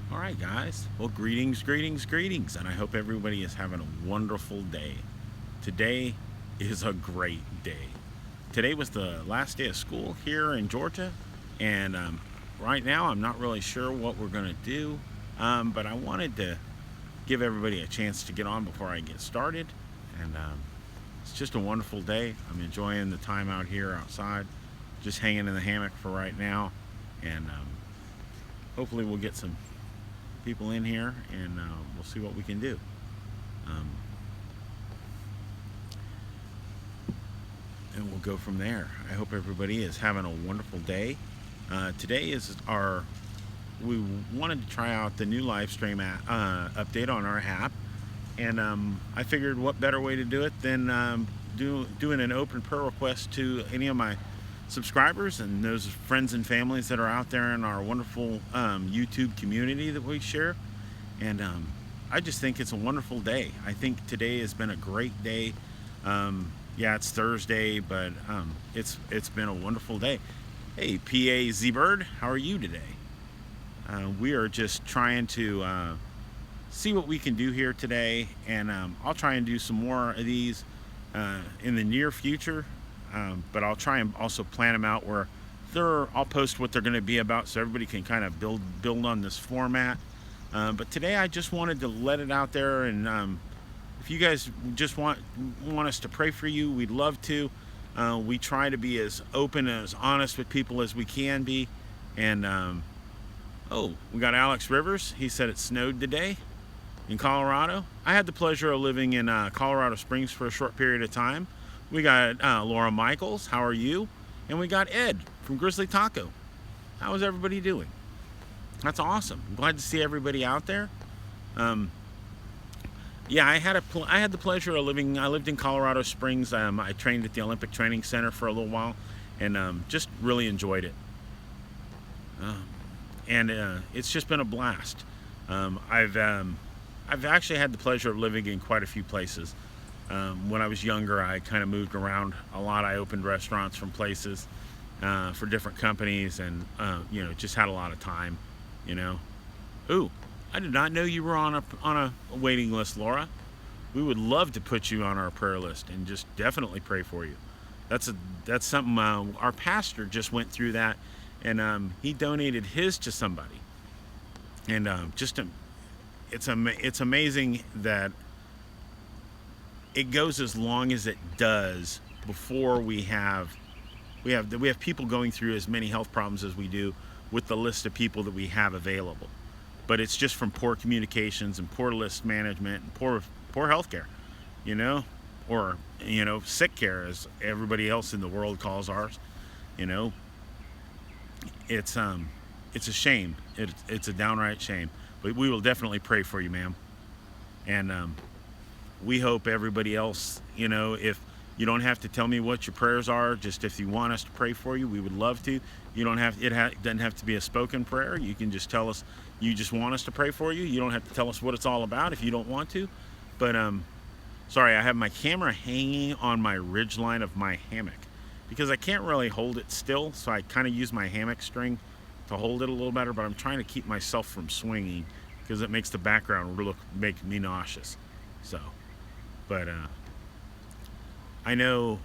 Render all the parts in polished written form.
All right, guys. Well, greetings, greetings, greetings, and I hope everybody is having a wonderful day. Today is a great day. Today was the last day of school here in Georgia, and right now I'm not really sure what we're going to do, but I wanted to give everybody a chance to get on before I get started. And it's just a wonderful day. I'm enjoying the time out here outside, just hanging in the hammock for right now, and hopefully we'll get some people in here, and we'll see what we can do. Um, and we'll go from there. I hope everybody is having a wonderful day. Today is we wanted to try out the new live stream update on our app, and I figured what better way to do it than doing an open prayer request to any of my subscribers and those friends and families that are out there in our wonderful YouTube community that we share. And I just think it's a wonderful day. I think today has been a great day. Yeah, it's Thursday, but it's been a wonderful day. Hey, PA Z-Bird, how are you today? We are just trying to see what we can do here today, and I'll try and do some more of these in the near future. But I'll try and also plan them out where I'll post what they're going to be about, so everybody can kind of build on this format. But today I just wanted to let it out there, and if you guys just want us to pray for you, we'd love to. We try to be as open and as honest with people as we can be. And oh, we got Alex Rivers. He said it snowed today in Colorado. I had the pleasure of living in Colorado Springs for a short period of time. We got Laura Michaels, how are you? And we got Ed from Grizzly Taco. How is everybody doing? That's awesome. I'm glad to see everybody out there. Yeah, I had the pleasure of I lived in Colorado Springs. I trained at the Olympic Training Center for a little while, and just really enjoyed it. And it's just been a blast. I've actually had the pleasure of living in quite a few places. When I was younger, I kind of moved around a lot. I opened restaurants from places for different companies, and just had a lot of time. Ooh, I did not know you were on a waiting list, Laura. We would love to put you on our prayer list and just definitely pray for you. That's something our pastor just went through that, and he donated his to somebody, and it's amazing that it goes as long as it does before we have people going through as many health problems as we do with the list of people that we have available. But it's just from poor communications and poor list management and poor healthcare, or sick care, as everybody else in the world calls ours. It's a shame. It's a downright shame. But we will definitely pray for you, ma'am. And we hope everybody else, if you don't have to tell me what your prayers are, just if you want us to pray for you, we would love to. You don't have, doesn't have to be a spoken prayer. You can just tell us you just want us to pray for you. You don't have to tell us what it's all about if you don't want to. But sorry, I have my camera hanging on my ridge line of my hammock because I can't really hold it still, so I kind of use my hammock string to hold it a little better, but I'm trying to keep myself from swinging because it makes the background make me nauseous. So, but I know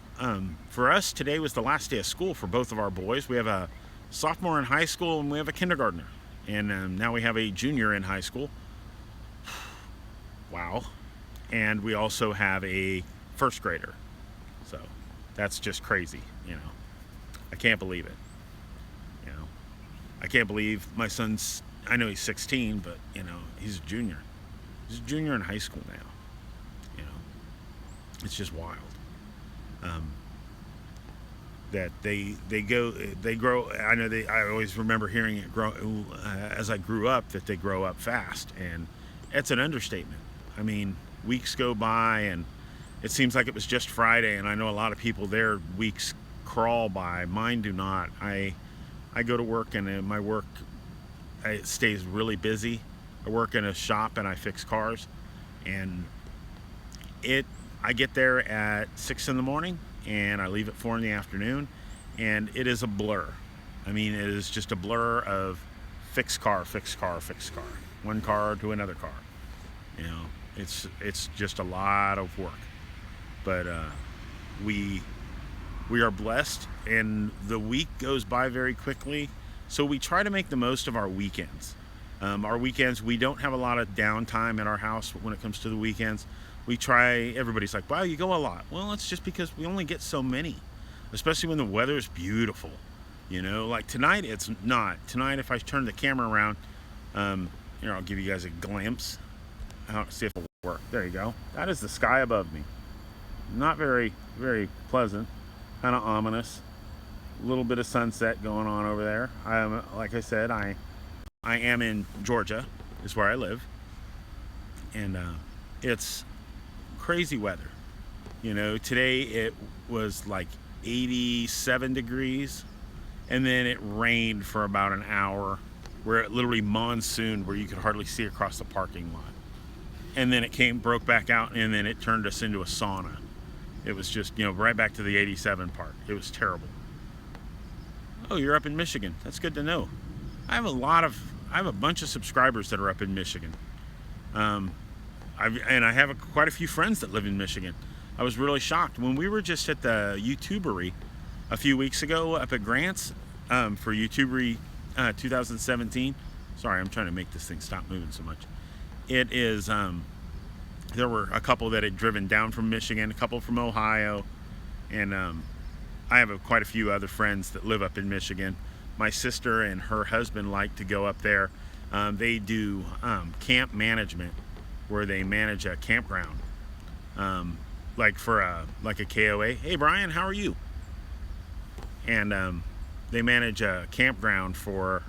for us today was the last day of school for both of our boys. We have a sophomore in high school and we have a kindergartner, and now we have a junior in high school. Wow. And we also have a first grader. So that's just crazy. I can't believe it. I can't believe my son's, I know he's 16, but he's a junior. He's a junior in high school now. It's just wild. That they grow. I know I always remember hearing it grow as I grew up, that they grow up fast, and it's an understatement. I mean, weeks go by and it seems like it was just Friday, and I know a lot of people, their weeks crawl by. Mine do not. I go to work, and my work it stays really busy. I work in a shop and I fix cars, and I get there at 6 in the morning and I leave at 4 in the afternoon, and it is a blur. I mean, it is just a blur of fix car, fix car, fix car. one car to another car. You know, it's just a lot of work. But we we are blessed, and the week goes by very quickly. So we try to make the most of our weekends. Our weekends, we don't have a lot of downtime at our house when it comes to the weekends. We try, everybody's like, wow, you go a lot. Well, it's just because we only get so many, especially when the weather is beautiful. You know, like tonight, it's not. Tonight, if I turn the camera around, here, I'll give you guys a glimpse. I'll see if it'll work. There you go. That is the sky above me. Not very, very pleasant. Kind of ominous. A little bit of sunset going on over there. Like I said, I am in Georgia, is where I live, and it's crazy weather. You know, today it was like 87 degrees, and then it rained for about an hour, where it literally monsooned, where you could hardly see across the parking lot. And then it broke back out, and then it turned us into a sauna. It was just, you know, right back to the 87 part. It was terrible. Oh, you're up in Michigan. That's good to know. I have a bunch of subscribers that are up in Michigan. I have quite a few friends that live in Michigan. I was really shocked when we were just at the YouTubery a few weeks ago up at Grants for YouTubery 2017. Sorry, I'm trying to make this thing stop moving so much. It is. There were a couple that had driven down from Michigan, a couple from Ohio, and I have quite a few other friends that live up in Michigan. My sister and her husband like to go up there. They do camp management, where they manage a campground, like for a KOA. Hey Brian, how are you? And they manage a campground for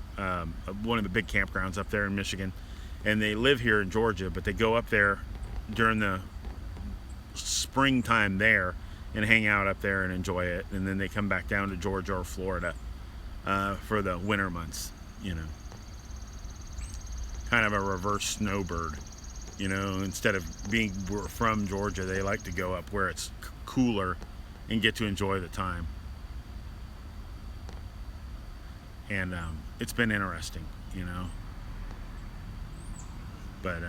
one of the big campgrounds up there in Michigan, and they live here in Georgia, but they go up there during the springtime there and hang out up there and enjoy it, and then they come back down to Georgia or Florida for the winter months. You know, kind of a reverse snowbird. You know, instead of being from Georgia, they like to go up where it's cooler and get to enjoy the time. And it's been interesting, you know. But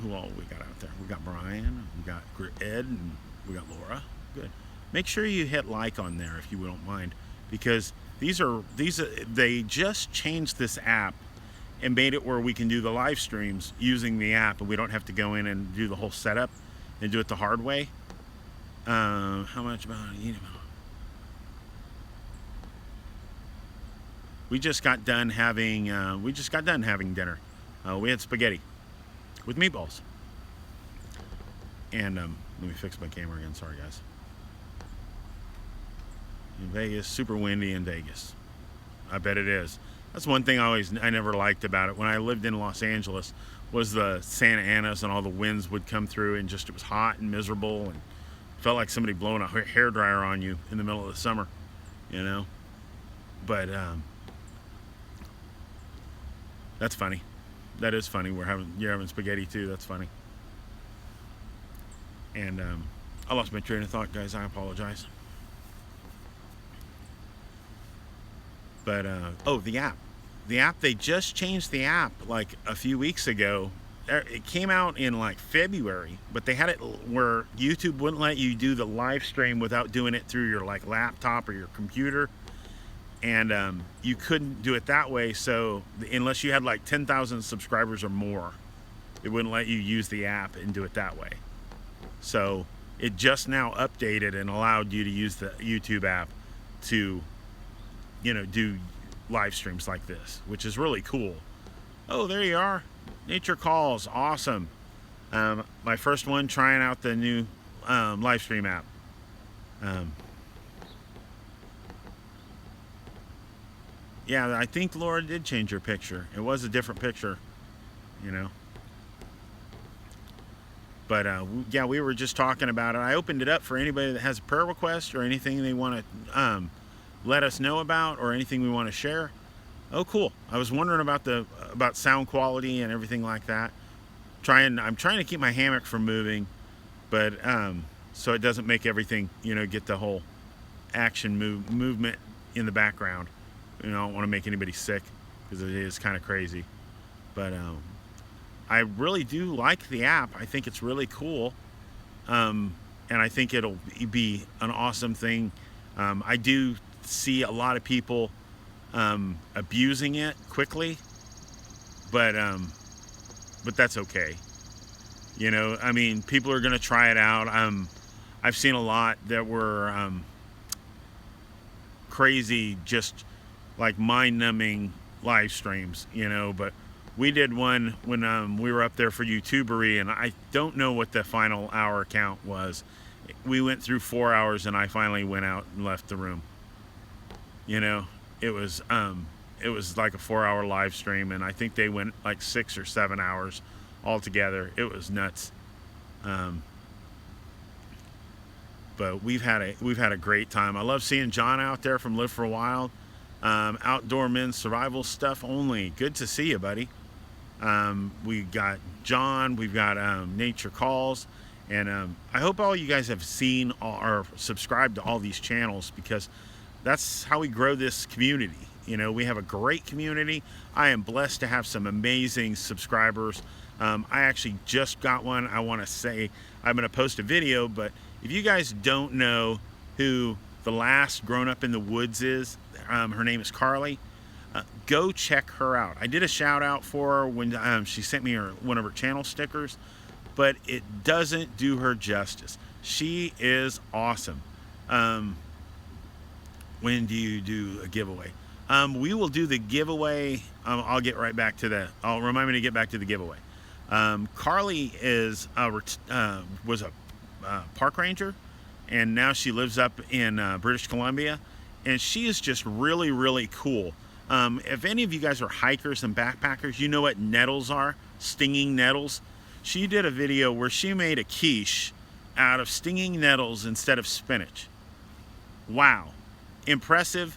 who all we got out there? We got Brian, we got Ed, and we got Laura. Good. Make sure you hit like on there if you don't mind, because they just changed this app and made it where we can do the live streams using the app, and we don't have to go in and do the whole setup and do it the hard way. How much about We just got done having dinner. We had spaghetti with meatballs. And let me fix my camera again. Sorry, guys. In Vegas, super windy in Vegas. I bet it is. That's one thing I never liked about it. When I lived in Los Angeles, was the Santa Anas, and all the winds would come through, and just it was hot and miserable, and felt like somebody blowing a hairdryer on you in the middle of the summer, you know. But that's funny. That is funny. You're having spaghetti too. That's funny. And I lost my train of thought, guys. I apologize. But the app. The app, they just changed the app like a few weeks ago. It came out in like February, but they had it where YouTube wouldn't let you do the live stream without doing it through your like laptop or your computer. And you couldn't do it that way, so unless you had like 10,000 subscribers or more, it wouldn't let you use the app and do it that way. So it just now updated and allowed you to use the YouTube app to, you know, do live streams like this, which is really cool. Oh, there you are. Nature Calls, awesome. My first one trying out the new live stream app. Yeah, I think Laura did change her picture. It was a different picture, you know. But yeah, we were just talking about it. I opened it up for anybody that has a prayer request or anything they want to let us know about, or anything we want to share. Oh, cool. I was wondering about sound quality and everything like that. I'm trying to keep my hammock from moving, but so it doesn't make everything, you know, get the whole action movement in the background. You know, I don't want to make anybody sick. because it is kind of crazy. But I really do like the app. I think it's really cool, and I think it'll be an awesome thing. I do see a lot of people abusing it quickly, but that's okay. You know, I mean, people are going to try it out. I've seen a lot that were crazy, just like mind-numbing live streams, you know. But we did one when we were up there for YouTubery, and I don't know what the final hour count was. We went through 4 hours, and I finally went out and left the room. You know, it was like a 4-hour live stream, and I think they went like 6 or 7 hours altogether. It was nuts. But we've had a great time. I love seeing John out there from Live for Wild. Outdoor men's survival stuff only. Good to see you, buddy. We got John. We've got Nature Calls. And I hope all you guys have seen or subscribed to all these channels, because that's how we grow this community. You know, we have a great community. I am blessed to have some amazing subscribers. I actually just got one. I want to say I'm going to post a video, but if you guys don't know who the last Grown Up in the Woods is, her name is Carly. Go check her out. I did a shout out for her when she sent me one of her channel stickers, but it doesn't do her justice. She is awesome. When do you do a giveaway? We will do the giveaway. I'll get right back to that. I'll remind me to get back to the giveaway. Carly was a park ranger, and now she lives up in British Columbia, and she is just really, really cool. If any of you guys are hikers and backpackers, you know what nettles are, stinging nettles. She did a video where she made a quiche out of stinging nettles instead of spinach. Wow, impressive.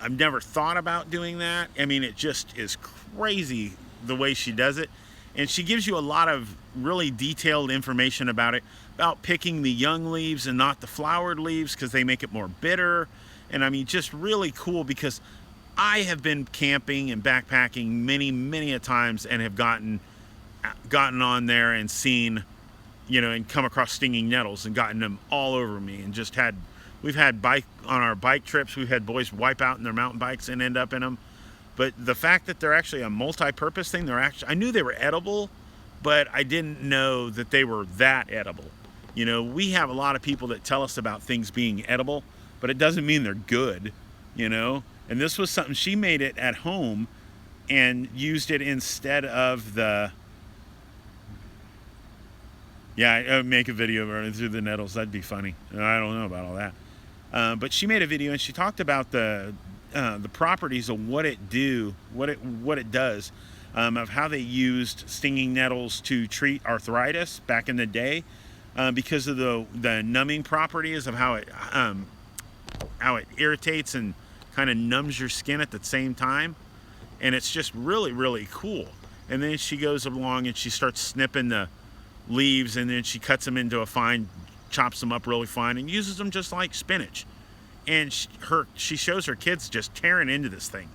I've never thought about doing that. I mean, it just is crazy the way she does it. And she gives you a lot of really detailed information about it, about picking the young leaves and not the flowered leaves, because they make it more bitter. And I mean, just really cool, because I have been camping and backpacking many a times, and have gotten on there and seen, you know, and come across stinging nettles and gotten them all over me, and just we've had on our bike trips, we've had boys wipe out in their mountain bikes and end up in them. But the fact that they're actually a multi-purpose thing, I knew they were edible, but I didn't know that they were that edible. You know, we have a lot of people that tell us about things being edible, but it doesn't mean they're good, you know? And this was something, she made it at home and used it instead of I'd make a video of running through the nettles. That'd be funny. I don't know about all that. But she made a video, and she talked about the properties of what it does, of how they used stinging nettles to treat arthritis back in the day, because of the numbing properties of how it irritates and kind of numbs your skin at the same time. And it's just really, really cool. And then she goes along and she starts snipping the leaves, and then she cuts them into chops them up really fine, and uses them just like spinach. And she shows her kids just tearing into this thing,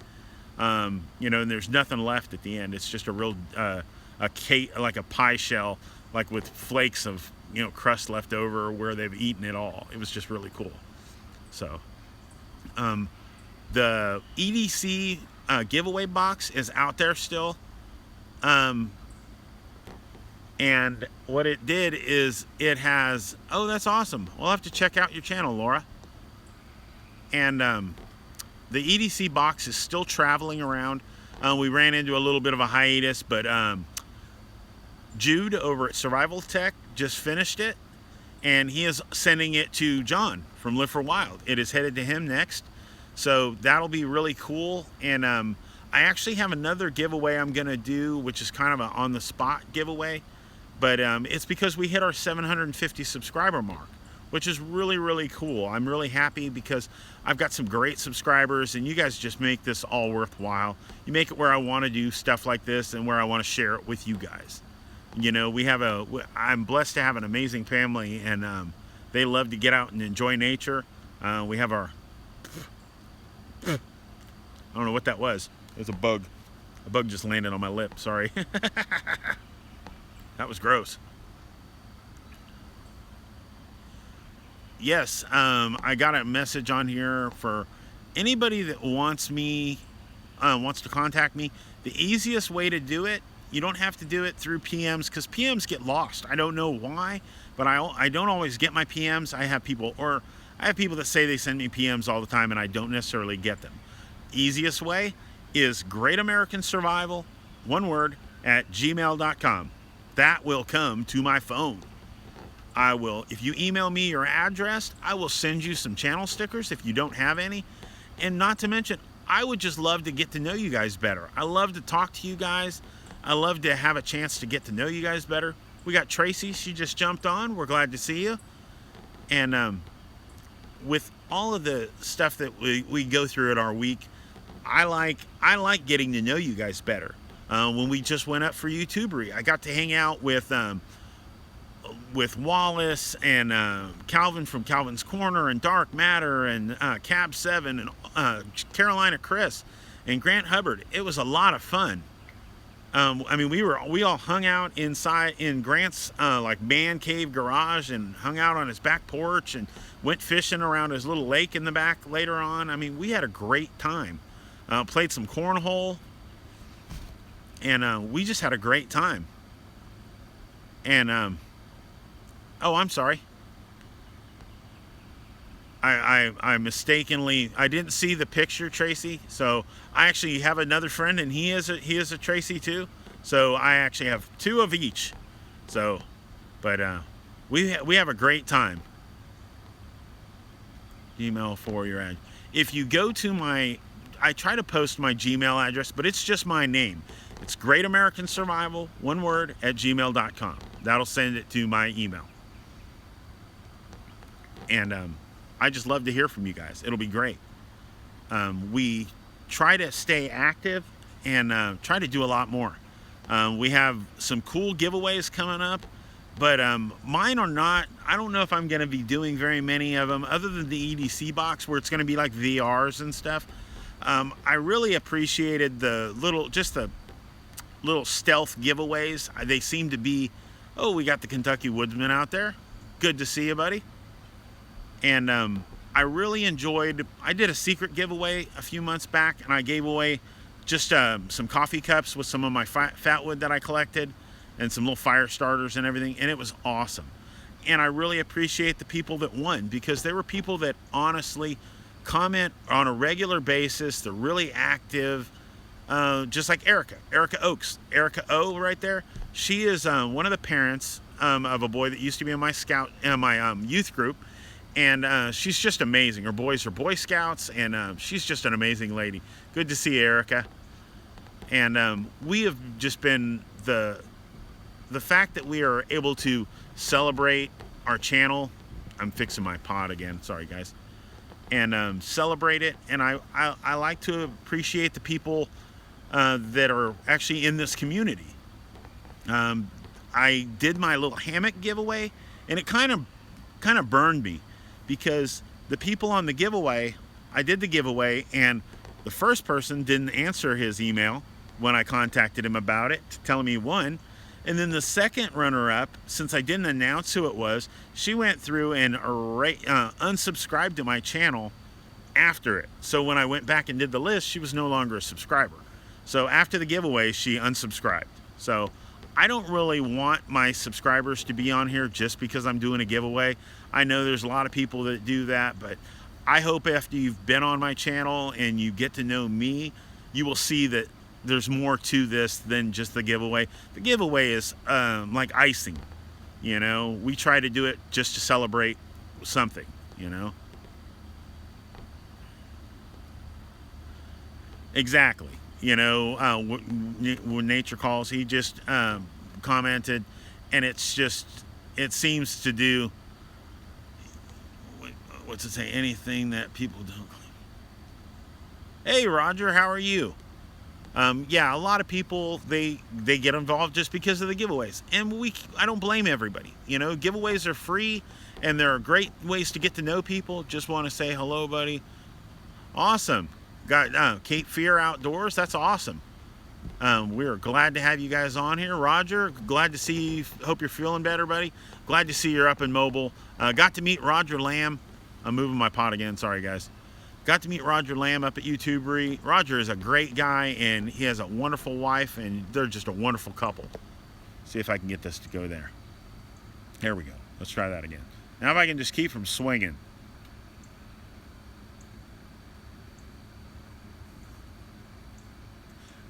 you know, and there's nothing left at the end. It's just a real a cake, like a pie shell, like with flakes of, you know, crust left over where they've eaten it all. It was just really cool. So the EDC giveaway box is out there still, and what it did is it has, oh, that's awesome. We'll have to check out your channel, Laura. And the EDC box is still traveling around. We ran into a little bit of a hiatus, but Jude over at Survival Tech just finished it, and he is sending it to John from Live for Wild. It is headed to him next, so that'll be really cool. And I actually have another giveaway I'm gonna do, which is kind of an on-the-spot giveaway, but it's because we hit our 750 subscriber mark, which is really, really cool. I'm really happy because I've got some great subscribers, and you guys just make this all worthwhile. You make it where I want to do stuff like this and where I want to share it with you guys. You know, I'm blessed to have an amazing family, and they love to get out and enjoy nature. We have I don't know what that was. It was a bug. A bug just landed on my lip. Sorry. That was gross. Yes, I got a message on here for anybody that wants to contact me. The easiest way to do it, you don't have to do it through PMs, because PMs get lost. I don't know why, but I don't always get my PMs. I have people that say they send me PMs all the time, and I don't necessarily get them. Easiest way is Great American Survival, one word, at gmail.com. That will come to my phone. If you email me your address, I will send you some channel stickers if you don't have any. And not to mention, I would just love to get to know you guys better. I love to talk to you guys. I love to have a chance to get to know you guys better. We got Tracy, she just jumped on. We're glad to see you. And with all of the stuff that we go through in our week, I like getting to know you guys better. When we just went up for YouTubery, I got to hang out with Wallace and Calvin from Calvin's Corner and Dark Matter and Cab 7 and Carolina Chris and Grant Hubbard. It was a lot of fun. I mean, we all hung out inside in Grant's like man cave garage and hung out on his back porch and went fishing around his little lake in the back later on. I mean, we had a great time. Played some cornhole, and we just had a great time. And oh, I'm sorry. I mistakenly, I didn't see the picture, Tracy. So I actually have another friend, and he is a Tracy too. So I actually have two of each. So, but we have a great time. Email for your ad. If you go to I try to post my Gmail address, but it's just my name. It's Great American Survival, one word, at gmail.com. That'll send it to my email. And I just love to hear from you guys. It'll be great. We try to stay active and try to do a lot more. We have some cool giveaways coming up, but mine are not, I don't know if I'm going to be doing very many of them other than the EDC box where it's going to be like VRs and stuff. I really appreciated the little stealth giveaways. They seem to be, oh, we got the Kentucky Woodsman out there. Good to see you, buddy. And I really enjoyed, I did a secret giveaway a few months back, and I gave away just some coffee cups with some of my fat wood that I collected and some little fire starters and everything, and it was awesome. And I really appreciate the people that won, because there were people that honestly comment on a regular basis. They're really active, just like Erica Oaks. Erica O right there. She is one of the parents of a boy that used to be in my youth group, and she's just amazing. Her boys are Boy Scouts, and she's just an amazing lady. Good to see Erica. And we have just been the fact that we are able to celebrate our channel. I'm fixing my pod again. Sorry, guys. And celebrate it. And I like to appreciate the people that are actually in this community. I did my little hammock giveaway, and it kind of burned me, because the people on the giveaway, I did the giveaway, and the first person didn't answer his email when I contacted him about it, telling me he won. And then the second runner-up, since I didn't announce who it was, she went through and unsubscribed to my channel after it. So when I went back and did the list, she was no longer a subscriber. So after the giveaway, she unsubscribed. So I don't really want my subscribers to be on here just because I'm doing a giveaway. I know there's a lot of people that do that, but I hope after you've been on my channel and you get to know me, you will see that there's more to this than just the giveaway. The giveaway is like icing, you know. We try to do it just to celebrate something, you know. Exactly. You know, when Nature Calls, he just commented, and it seems to do, what's it say, anything that people don't claim. Hey Roger, how are you? Yeah, a lot of people, they get involved just because of the giveaways, and I don't blame everybody. You know, giveaways are free, and there are great ways to get to know people. Just want to say hello, buddy. Awesome. Got Cape Fear Outdoors. That's awesome. We're glad to have you guys on here. Roger, glad to see you. Hope you're feeling better, buddy. Glad to see you're up and mobile. Got to meet Roger Lamb. I'm moving my pot again. Sorry, guys. Got to meet Roger Lamb up at YouTubery. Roger is a great guy, and he has a wonderful wife, and they're just a wonderful couple. See if I can get this to go there. There we go. Let's try that again. Now if I can just keep from swinging.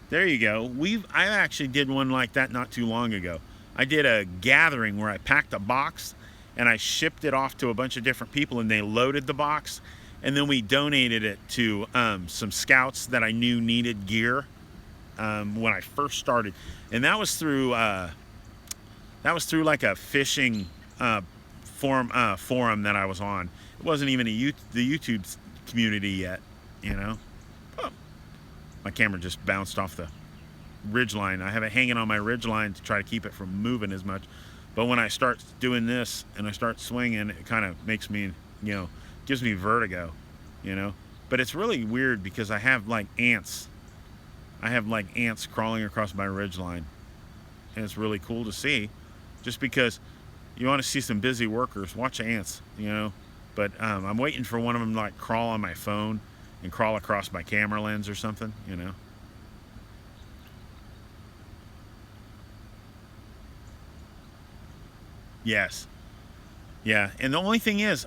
There you go. I actually did one like that not too long ago. I did a gathering where I packed a box and I shipped it off to a bunch of different people, and they loaded the box, and then we donated it to some scouts that I knew needed gear when I first started, and that was through like a fishing forum that I was on. It wasn't even the YouTube community yet, you know. Oh, my camera just bounced off the ridge line. I have it hanging on my ridge line to try to keep it from moving as much. But when I start doing this and I start swinging, it kind of makes me, gives me vertigo, But it's really weird because I have like ants. I have like ants crawling across my ridge line. And it's really cool to see. Just because you want to see some busy workers, watch ants, But I'm waiting for one of them to like crawl on my phone and crawl across my camera lens or something, Yes. Yeah, and the only thing is,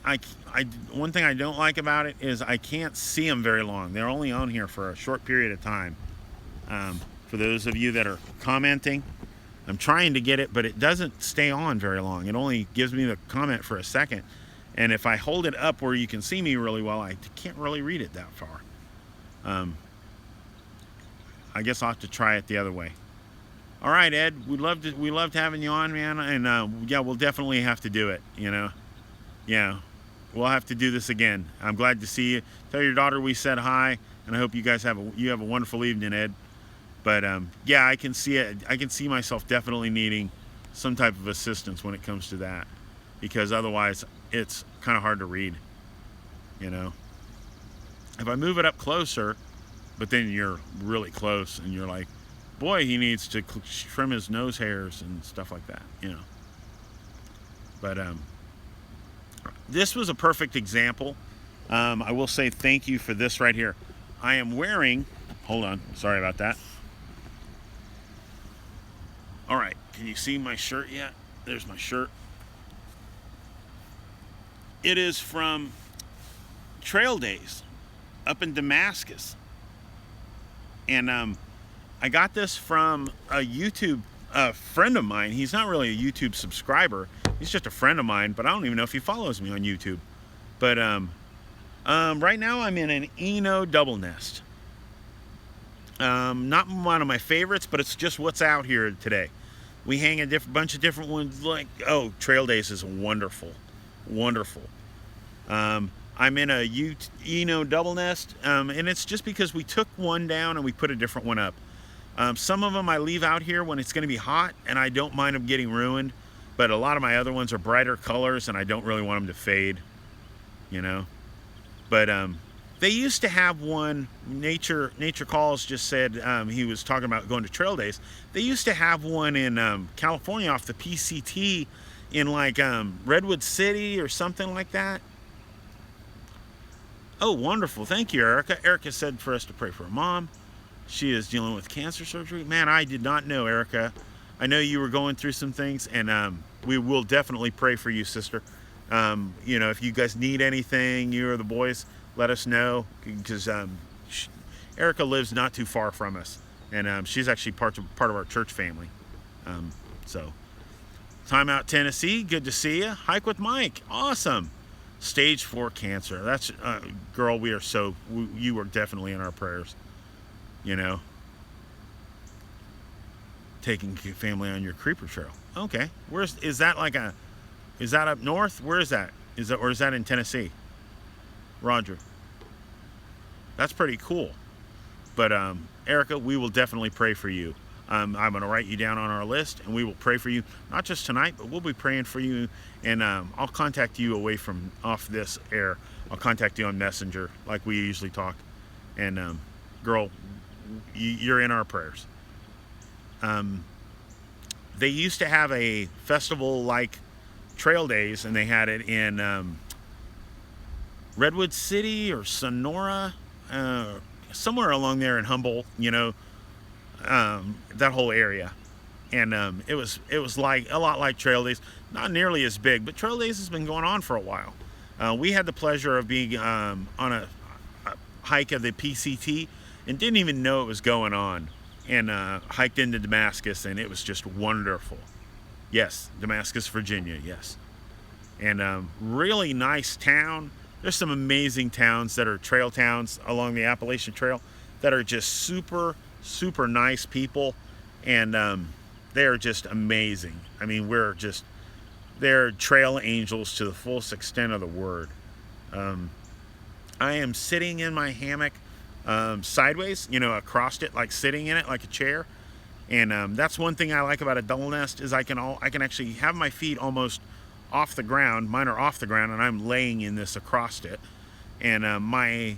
one thing I don't like about it is I can't see them very long. They're only on here for a short period of time. For those of you that are commenting, I'm trying to get it, but it doesn't stay on very long. It only gives me the comment for a second. And if I hold it up where you can see me really well, I can't really read it that far. I guess I'll have to try it the other way. All right, Ed, we loved having you on, man, and yeah, we'll definitely have to do it, Yeah, we'll have to do this again. I'm glad to see you. Tell your daughter we said hi, and I hope you guys have a wonderful evening, Ed. But yeah, I can see it. I can see myself definitely needing some type of assistance when it comes to that, because otherwise it's kind of hard to read, If I move it up closer, but then you're really close and you're like, boy, he needs to trim his nose hairs and stuff like that, But this was a perfect example. I will say thank you for this right here. I am wearing, hold on, sorry about that. All right, can you see my shirt yet? There's my shirt. It is from Trail Days up in Damascus. And I got this from a YouTube friend of mine. He's not really a YouTube subscriber. He's just a friend of mine, but I don't even know if he follows me on YouTube. But right now I'm in an Eno double nest. Not one of my favorites, but it's just what's out here today. We hang a bunch of different ones. Trail Days is wonderful, wonderful. I'm in a Eno double nest, and it's just because we took one down and we put a different one up. Some of them I leave out here when it's going to be hot, and I don't mind them getting ruined. But a lot of my other ones are brighter colors, and I don't really want them to fade, But they used to have one. Nature Calls just said he was talking about going to Trail Days. They used to have one in California off the PCT in like Redwood City or something like that. Oh, wonderful. Thank you, Erica. Erica said for us to pray for her mom. She is dealing with cancer surgery. Man, I did not know, Erica. I know you were going through some things, and we will definitely pray for you, sister. If you guys need anything, you or the boys, let us know, because Erica lives not too far from us, and she's actually part of our church family. So, Time Out Tennessee, good to see you. Hike with Mike, awesome. Stage 4 cancer. That's girl. You are definitely in our prayers. Taking family on your creeper trail. Okay, is that up north? Where is that? Or is that in Tennessee? Roger. That's pretty cool. But Erica, we will definitely pray for you. I'm going to write you down on our list, and we will pray for you, not just tonight, but we'll be praying for you. And I'll contact you off this air. I'll contact you on Messenger like we usually talk. And girl, you're in our prayers. They used to have a festival like Trail Days, and they had it in Redwood City or Sonora, somewhere along there in Humboldt, that whole area. And it was like a lot like Trail Days, not nearly as big, but Trail Days has been going on for a while. We had the pleasure of being on a hike of the PCT and didn't even know it was going on, and hiked into Damascus, and it was just wonderful. Yes, Damascus, Virginia. Yes, and really nice town. There's some amazing towns that are trail towns along the Appalachian Trail that are just super, super nice people, and they're just amazing. I mean, they're trail angels to the fullest extent of the word. I am sitting in my hammock sideways, across it, like sitting in it like a chair. And that's one thing I like about a double nest is I can actually have my feet almost off the ground. Mine are off the ground, and I'm laying in this across it. And my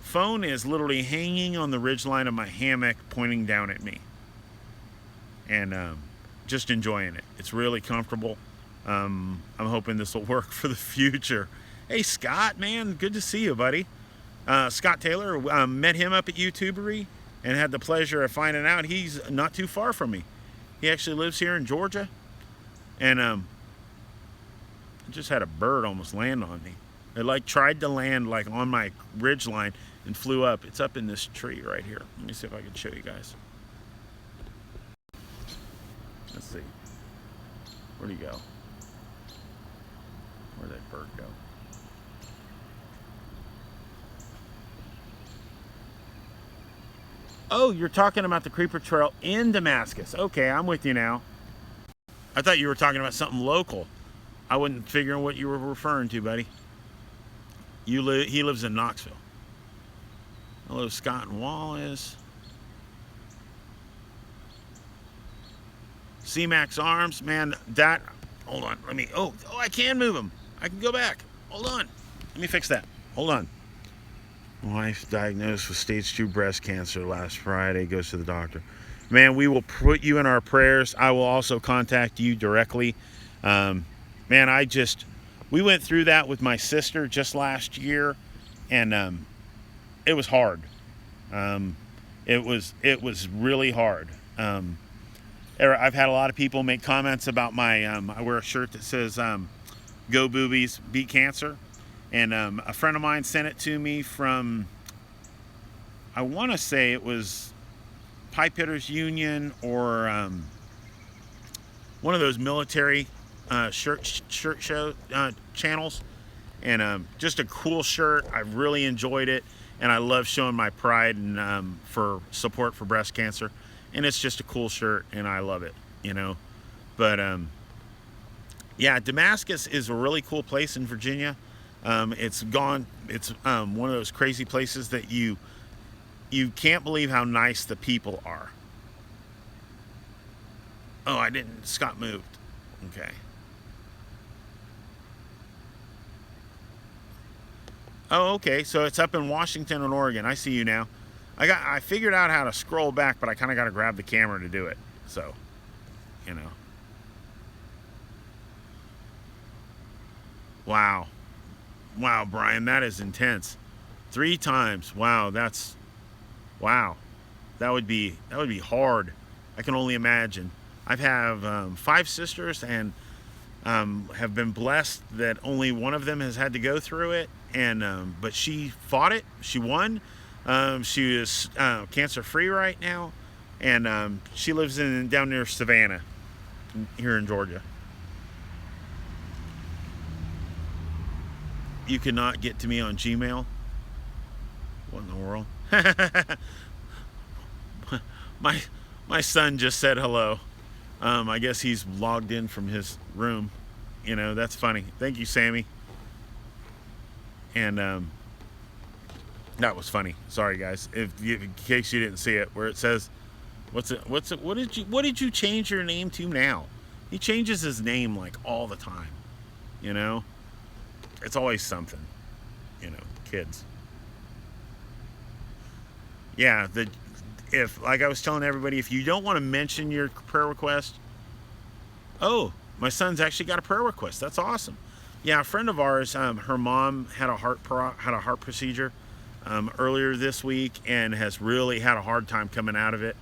phone is literally hanging on the ridgeline of my hammock, pointing down at me, and just enjoying it. It's really comfortable. I'm hoping this will work for the future. Hey, Scott, man, good to see you, buddy. Scott Taylor, met him up at YouTubery and had the pleasure of finding out he's not too far from me. He actually lives here in Georgia, and I just had a bird almost land on me. It tried to land on my ridge line and flew up. It's up in this tree right here. Let me see if I can show you guys. Let's see. Where'd he go? Where'd that bird go? Oh, you're talking about the Creeper Trail in Damascus. Okay, I'm with you now. I thought you were talking about something local. I wasn't figuring what you were referring to, buddy. He lives in Knoxville. Hello, Scott and Wallace. C-Max Arms, man, hold on, I can move him. I can go back. Hold on. Let me fix that. Hold on. Wife diagnosed with stage 2 breast cancer last Friday. Goes to the doctor. Man, we will put you in our prayers. I will also contact you directly. Man, we went through that with my sister just last year, and it was hard. It was really hard. I've had a lot of people make comments about my. I wear a shirt that says "Go Boobies, Beat Cancer." And a friend of mine sent it to me from, I want to say it was Pipe Hitters Union or one of those military shirt show channels. And just a cool shirt. I really enjoyed it. And I love showing my pride and for support for breast cancer. And it's just a cool shirt, and I love it, But yeah, Damascus is a really cool place in Virginia. It's one of those crazy places that you can't believe how nice the people are. Oh, Scott moved. Okay. Oh, okay, so it's up in Washington and Oregon. I see you now. I figured out how to scroll back, but I kind of got to grab the camera to do it. So, Wow. Wow, Brian, that is intense. 3 times. Wow, wow. That would be hard. I can only imagine. I've have 5 sisters, and have been blessed that only one of them has had to go through it. And but she fought it. She won. She is cancer free right now, and she lives down near Savannah, here in Georgia. You cannot get to me on Gmail. What in the world? my son just said hello. I guess he's logged in from his room. That's funny. Thank you, Sammy. And that was funny. Sorry, guys. In case you didn't see it, where it says, what did you change your name to now? He changes his name all the time. It's always something. Kids. Yeah, if, like I was telling everybody, if you don't want to mention your prayer request, oh, my son's actually got a prayer request. That's awesome. Yeah, a friend of ours, her mom had a heart procedure earlier this week and has really had a hard time coming out of it.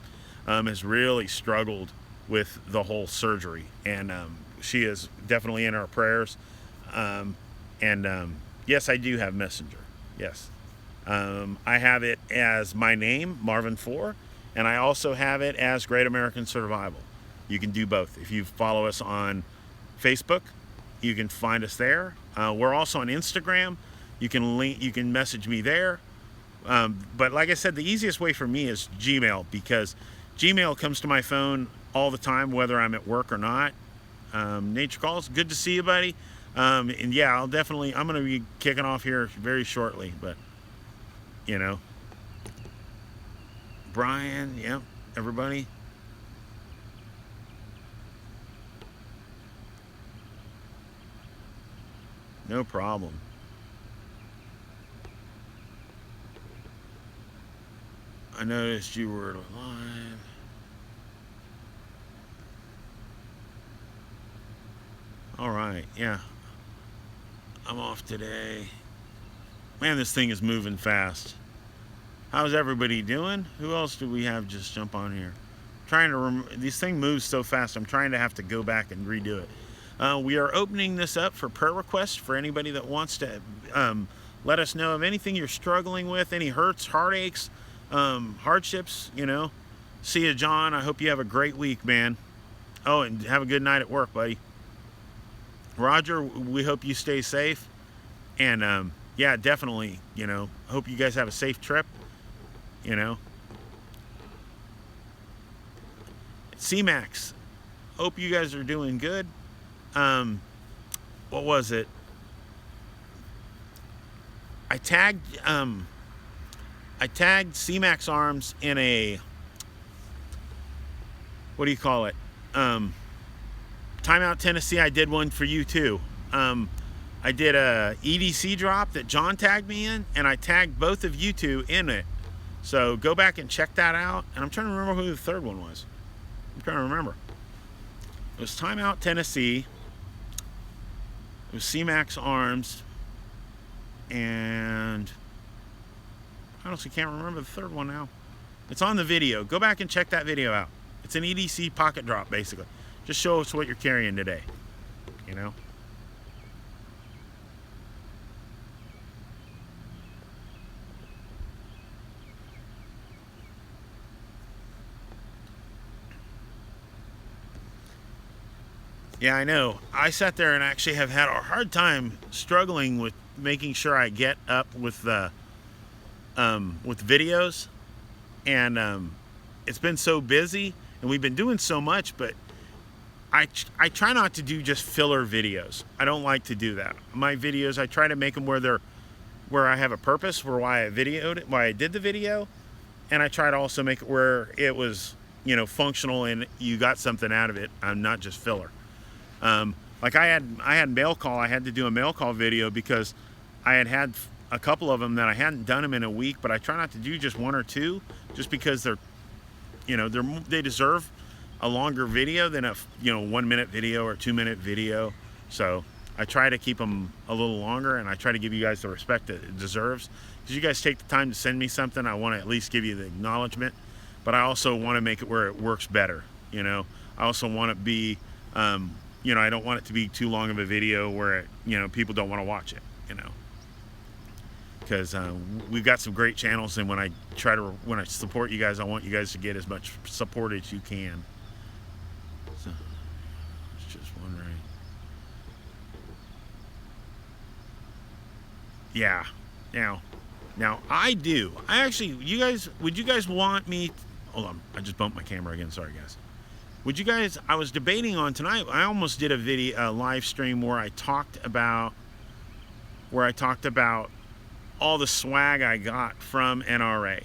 Has really struggled with the whole surgery, and she is definitely in our prayers. Yes, I do have Messenger. Yes. I have it as my name, Marvin4, and I also have it as Great American Survival. You can do both. If you follow us on Facebook, you can find us there. We're also on Instagram. You can message me there. But like I said, the easiest way for me is Gmail, because Gmail comes to my phone all the time, whether I'm at work or not. Nature Calls, good to see you, buddy. And yeah, I'm going to be kicking off here very shortly, but you know, Brian, yeah, everybody. No problem. I noticed you were live. All right, yeah. I'm off today. Man, this thing is moving fast. How's everybody doing? Who else do we have just jump on here? This thing moves so fast, I'm trying to have to go back and redo it. We are opening this up for prayer requests for anybody that wants to let us know of anything you're struggling with, any hurts, heartaches, hardships, you know. See you, John. I hope you have a great week, man. Oh, and have a good night at work, buddy. Roger, we hope you stay safe. And yeah, definitely, you know, hope you guys have a safe trip, you know. C-Max, hope you guys are doing good. What was it? I tagged C-Max Arms in a, what do you call it? Timeout Tennessee. I did one for you too. I did a EDC drop that John tagged me in, and I tagged both of you two in it. So go back and check that out. And I'm trying to remember who the third one was. I'm trying to remember. It was Timeout Tennessee. It was C-Max Arms. And I honestly can't remember the third one now. It's on the video. Go back and check that video out. It's an EDC pocket drop, basically. Just show us what you're carrying today, you know? Yeah, I know. I sat there and actually have had a hard time struggling with making sure I get up with videos, and it's been so busy, and we've been doing so much, but I try not to do just filler videos. I don't like to do that. My videos, I try to make them where I have a purpose for why I videoed it, why I did the video, and I try to also make it where it was, you know, functional and you got something out of it. I'm not just filler. Like I had mail call. I had to do a mail call video because I had a couple of them that I hadn't done them in a week, but I try not to do just one or two, just because they're, you know, they deserve a longer video than a, you know, 1 minute video or 2 minute video. So I try to keep them a little longer, and I try to give you guys the respect that it deserves, because you guys take the time to send me something. I want to at least give you the acknowledgement, but I also want to make it where it works better. You know, I also want to be, you know, I don't want it to be too long of a video where it, you know, people don't want to watch it, you know, because we've got some great channels, and when I support you guys, I want you guys to get as much support as you can. So, I was just wondering. Yeah, now I actually, would you guys want me, hold on, I just bumped my camera again, sorry guys. Would you guys, I was debating on tonight, I almost did a live stream where I talked about all the swag I got from NRA.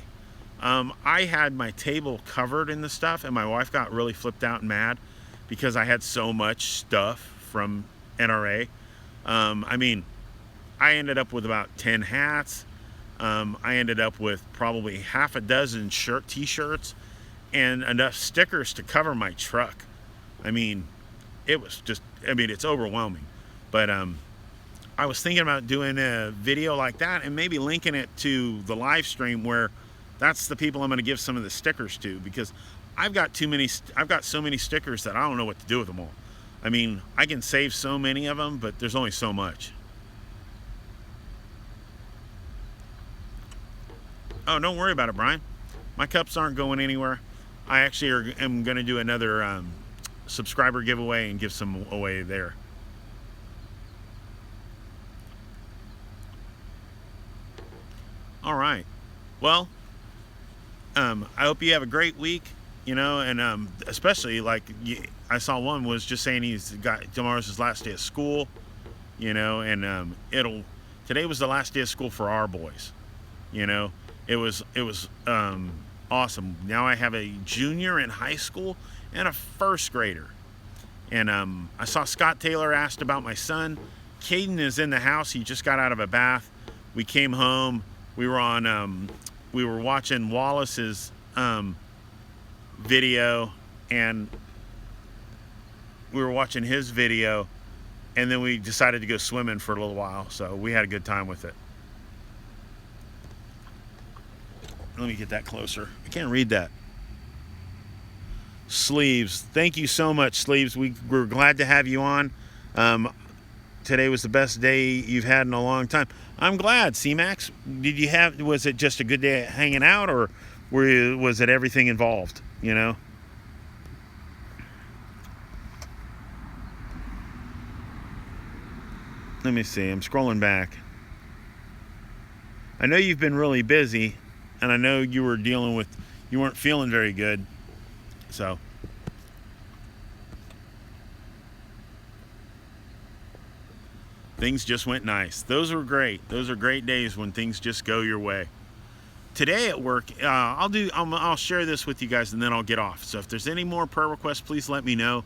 I had my table covered in the stuff, and my wife got really flipped out and mad because I had so much stuff from NRA. I mean, I ended up with about 10 hats, I ended up with probably half a dozen t-shirts and enough stickers to cover my truck. I mean, it's overwhelming. But I was thinking about doing a video like that and maybe linking it to the live stream where that's the people I'm going to give some of the stickers to, because I've got so many stickers that I don't know what to do with them all. I mean, I can save so many of them, but there's only so much. Oh, don't worry about it, Brian. My cups aren't going anywhere. I actually am going to do another subscriber giveaway and give some away there. All right. Well, I hope you have a great week, and especially I saw one was just saying tomorrow's his last day of school, and today was the last day of school for our boys. It was awesome. Now I have a junior in high school and a first grader. And I saw Scott Taylor asked about my son. Caden is in the house. He just got out of a bath. We came home. We were watching Wallace's video, and we were watching his video, and then we decided to go swimming for a little while. So we had a good time with it. Let me get that closer. I can't read that. Sleeves. Thank you so much, Sleeves. We're glad to have you on. Today was the best day you've had in a long time. I'm glad, C-Max. Was it just a good day hanging out, or was it everything involved, Let me see. I'm scrolling back. I know you've been really busy, and I know you weren't feeling very good. So things just went nice. Those were great. Those are great days when things just go your way. Today at work, I'll share this with you guys, and then I'll get off. So if there's any more prayer requests, please let me know.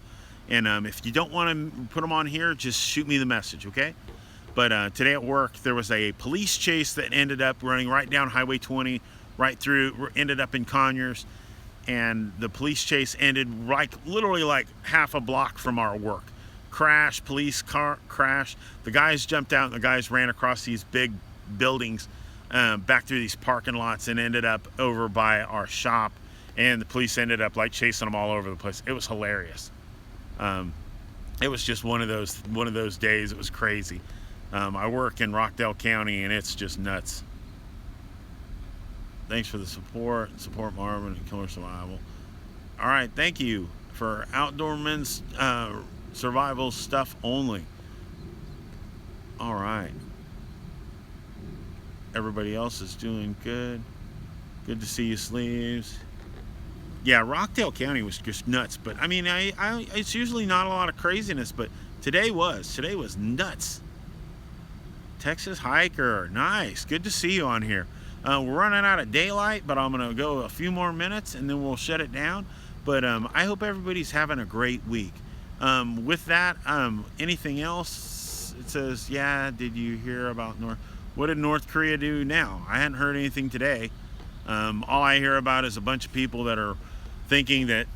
And if you don't want to put them on here, just shoot me the message, okay? But today at work, there was a police chase that ended up running right down Highway 20, right through, ended up in Conyers. And the police chase ended literally half a block from our work. Police car crash. The guys jumped out, and the guys ran across these big buildings, back through these parking lots, and ended up over by our shop. And the police ended up chasing them all over the place. It was hilarious. It was just one of those days. It was crazy. I work in Rockdale County, and it's just nuts. Thanks for the support. Support Marvin and Killer Survival. All right, thank you for Outdoor Men's Survival stuff only. All right. Everybody else is doing good. Good to see you, Sleeves. Yeah, Rockdale County was just nuts. But, I mean, it's usually not a lot of craziness, but today was nuts. Texas Hiker. Nice. Good to see you on here. We're running out of daylight, but I'm going to go a few more minutes, and then we'll shut it down. But I hope everybody's having a great week. With that, anything else? It says, yeah, did you hear about what did North Korea do now? I hadn't heard anything today. All I hear about is a bunch of people that are thinking that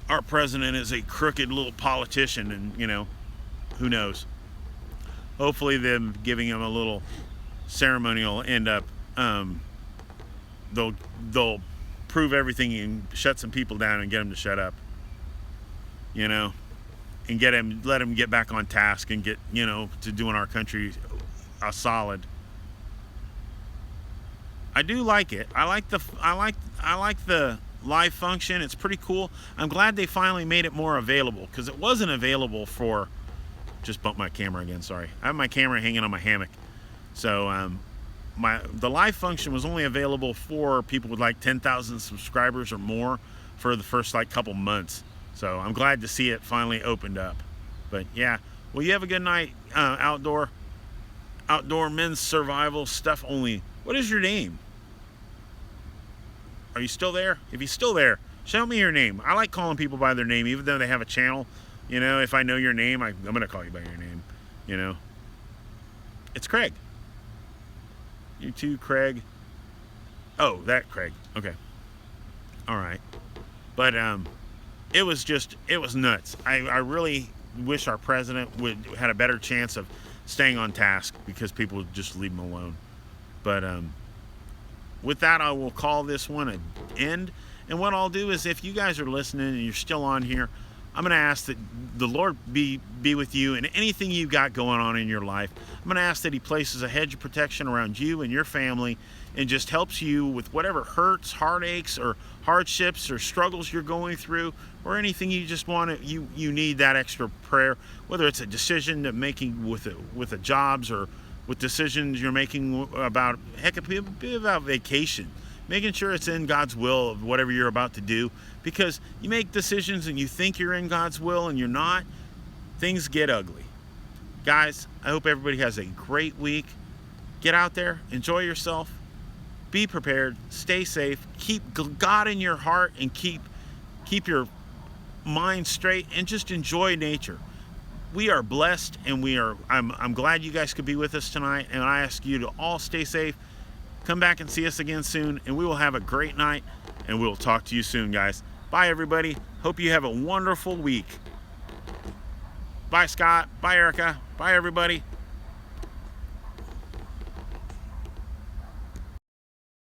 our president is a crooked little politician, and, who knows? Hopefully them giving him a little ceremony will end up, they'll prove everything and shut some people down and get them to shut up, and let him get back on task and get, to doing our country a solid. I do like it. I like the live function. It's pretty cool. I'm glad they finally made it more available, because it wasn't available for. Just bumped my camera again. Sorry. I have my camera hanging on my hammock. So the live function was only available for people with 10,000 subscribers or more for the first couple months. So I'm glad to see it finally opened up. But yeah, well, you have a good night. Outdoor Men's Survival stuff only. What is your name? Are you still there? If you're still there, show me your name. I like calling people by their name, even though they have a channel. If I know your name, I'm going to call you by your name. It's Craig. You too, Craig. Oh, that Craig. Okay. All right. But it was nuts. I really wish our president would had a better chance of staying on task because people would just leave him alone. But with that, I will call this one an end. And what I'll do is, if you guys are listening and you're still on here, I'm going to ask that the Lord be with you and anything you got going on in your life. I'm going to ask that He places a hedge of protection around you and your family and just helps you with whatever hurts, heartaches, or hardships or struggles you're going through, or anything you just want to, you need that extra prayer, whether it's a decision that making with a jobs, or with decisions you're making about, heck, it could be about vacation, making sure it's in God's will of whatever you're about to do, because you make decisions and you think you're in God's will and you're not, things get ugly. Guys, I hope everybody has a great week. Get out there, enjoy yourself, be prepared, stay safe, keep God in your heart, and keep your mind straight, and just enjoy nature. We are blessed, and I'm glad you guys could be with us tonight, and I ask you to all stay safe. Come back and see us again soon, and we will have a great night, and we'll talk to you soon, guys. Bye, everybody. Hope you have a wonderful week. Bye, Scott. Bye, Erica. Bye, everybody.